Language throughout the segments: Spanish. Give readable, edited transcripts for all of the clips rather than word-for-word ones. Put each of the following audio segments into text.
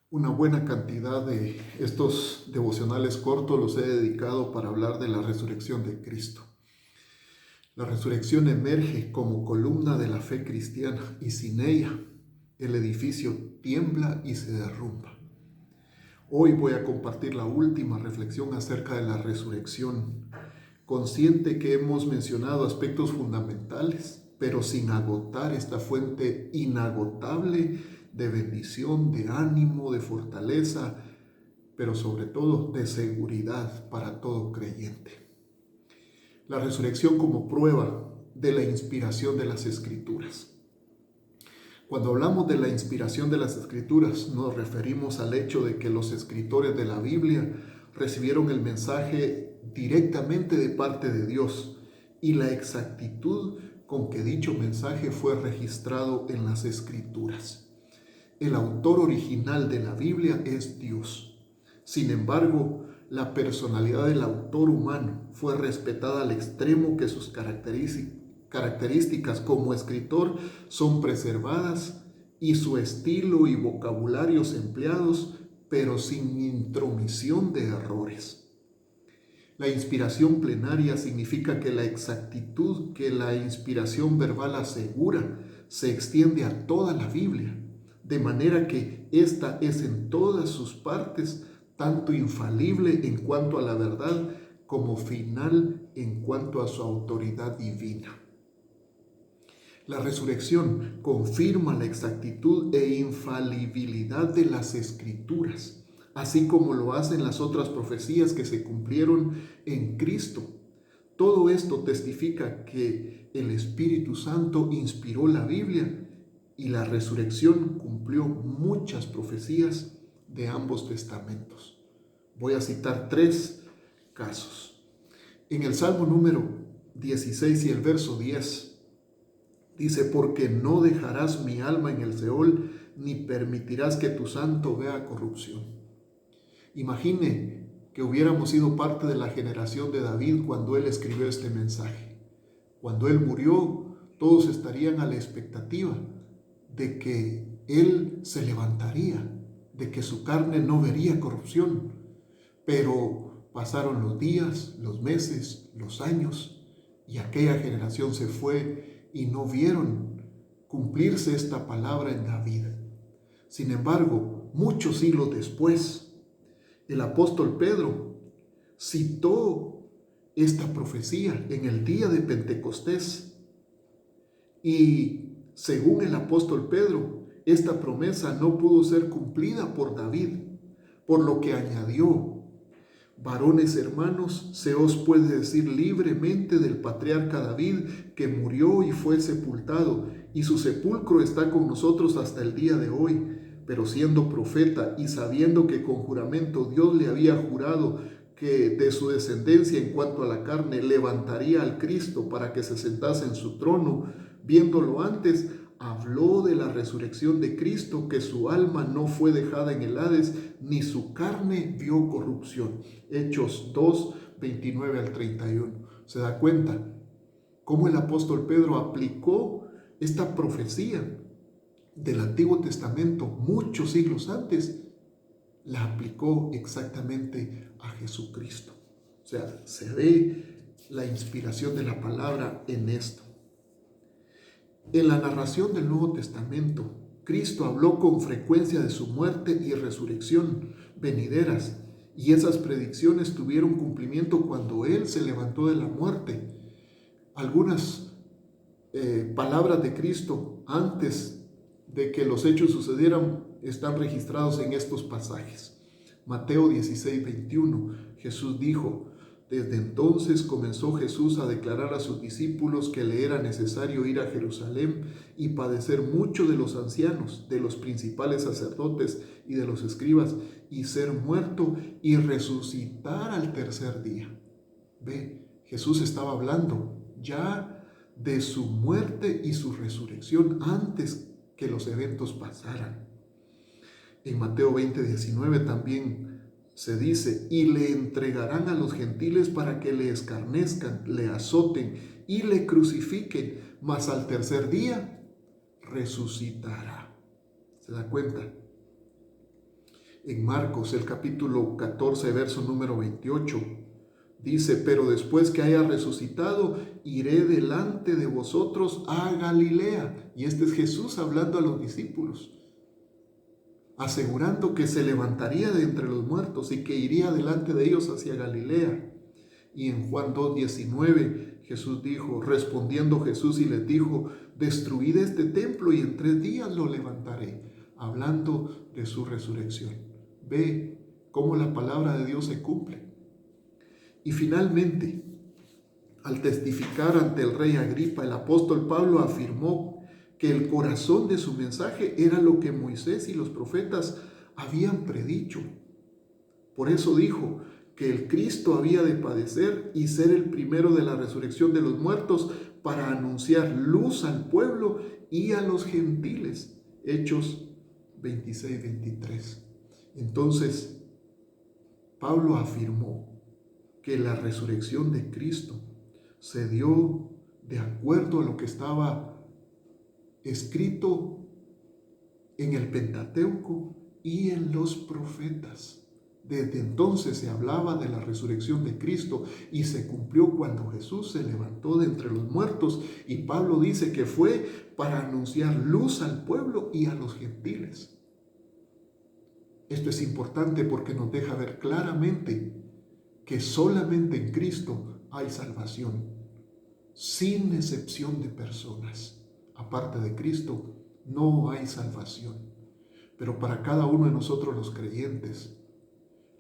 Una buena cantidad de estos devocionales cortos los he dedicado para hablar de la resurrección de Cristo. La resurrección emerge como columna de la fe cristiana y sin ella el edificio tiembla y se derrumba. Hoy voy a compartir la última reflexión acerca de la resurrección, consciente que hemos mencionado aspectos fundamentales, pero sin agotar esta fuente inagotable de bendición, de ánimo, de fortaleza, pero sobre todo de seguridad para todo creyente. La resurrección como prueba de la inspiración de las Escrituras. Cuando hablamos de la inspiración de las Escrituras, nos referimos al hecho de que los escritores de la Biblia recibieron el mensaje directamente de parte de Dios y la exactitud con que dicho mensaje fue registrado en las Escrituras. El autor original de la Biblia es Dios. Sin embargo, la personalidad del autor humano fue respetada al extremo que sus características como escritor son preservadas y su estilo y vocabularios empleados, pero sin intromisión de errores. La inspiración plenaria significa que la exactitud que la inspiración verbal asegura se extiende a toda la Biblia, de manera que ésta es en todas sus partes tanto infalible en cuanto a la verdad como final en cuanto a su autoridad divina. La resurrección confirma la exactitud e infalibilidad de las Escrituras, así como lo hacen las otras profecías que se cumplieron en Cristo. Todo esto testifica que el Espíritu Santo inspiró la Biblia y la resurrección cumplió muchas profecías de ambos testamentos. Voy a citar 3 casos. En el Salmo número 16 y el verso 10 dice: porque no dejarás mi alma en el Seol, ni permitirás que tu santo vea corrupción. Imagine que hubiéramos sido parte de la generación de David cuando él escribió este mensaje. Cuando él murió, todos estarían a la expectativa de que él se levantaría, de que su carne no vería corrupción. Pero pasaron los días, los meses, los años, y aquella generación se fue y no vieron cumplirse esta palabra en David. Sin embargo, muchos siglos después, el apóstol Pedro citó esta profecía en el día de Pentecostés. Y según el apóstol Pedro, esta promesa no pudo ser cumplida por David, por lo que añadió: varones hermanos, se os puede decir libremente del patriarca David, que murió y fue sepultado, y su sepulcro está con nosotros hasta el día de hoy. Pero siendo profeta y sabiendo que con juramento Dios le había jurado que de su descendencia en cuanto a la carne levantaría al Cristo para que se sentase en su trono, viéndolo antes, habló de la resurrección de Cristo, que su alma no fue dejada en el Hades, ni su carne vio corrupción. Hechos 2, 29 al 31. ¿Se da cuenta cómo el apóstol Pedro aplicó esta profecía del Antiguo Testamento muchos siglos antes? La aplicó exactamente a Jesucristo. O sea, se ve la inspiración de la palabra en esto. En la narración del Nuevo Testamento, Cristo habló con frecuencia de su muerte y resurrección venideras, y esas predicciones tuvieron cumplimiento cuando Él se levantó de la muerte. Algunas palabras de Cristo antes de que los hechos sucedieran están registrados en estos pasajes. Mateo 16, 21, Jesús dijo: desde entonces comenzó Jesús a declarar a sus discípulos que le era necesario ir a Jerusalén y padecer mucho de los ancianos, de los principales sacerdotes y de los escribas, y ser muerto y resucitar al tercer día. Ve, Jesús estaba hablando ya de su muerte y su resurrección antes que los eventos pasaran. En Mateo 20, 19 también se dice: y le entregarán a los gentiles para que le escarnezcan, le azoten y le crucifiquen, mas al tercer día resucitará. ¿Se da cuenta? En Marcos, el capítulo 14, verso número 28, dice: pero después que haya resucitado, iré delante de vosotros a Galilea. Y este es Jesús hablando a los discípulos, asegurando que se levantaría de entre los muertos y que iría delante de ellos hacia Galilea. Y en Juan 2:19 Jesús dijo, respondiendo Jesús y les dijo: destruid este templo y en 3 días lo levantaré, hablando de su resurrección. Ve cómo la palabra de Dios se cumple. Y finalmente, al testificar ante el rey Agripa, el apóstol Pablo afirmó que el corazón de su mensaje era lo que Moisés y los profetas habían predicho. Por eso dijo que el Cristo había de padecer y ser el primero de la resurrección de los muertos para anunciar luz al pueblo y a los gentiles. Hechos 26-23. Entonces, Pablo afirmó que la resurrección de Cristo se dio de acuerdo a lo que estaba escrito en el Pentateuco y en los profetas. Desde entonces se hablaba de la resurrección de Cristo y se cumplió cuando Jesús se levantó de entre los muertos, y Pablo dice que fue para anunciar luz al pueblo y a los gentiles. Esto es importante porque nos deja ver claramente que solamente en Cristo hay salvación, sin excepción de personas. Aparte de Cristo no hay salvación. Pero para cada uno de nosotros los creyentes,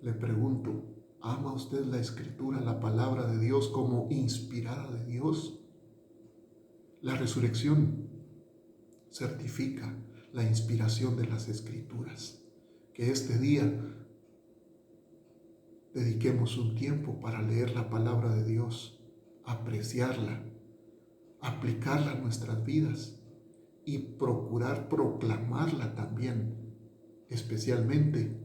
le pregunto, ¿ama usted la Escritura, la palabra de Dios, como inspirada de Dios? La resurrección certifica la inspiración de las Escrituras. Que este día dediquemos un tiempo para leer la palabra de Dios, apreciarla, aplicarla a nuestras vidas y procurar proclamarla también, especialmente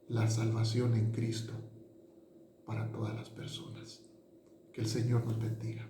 la salvación en Cristo para todas las personas. Que el Señor nos bendiga.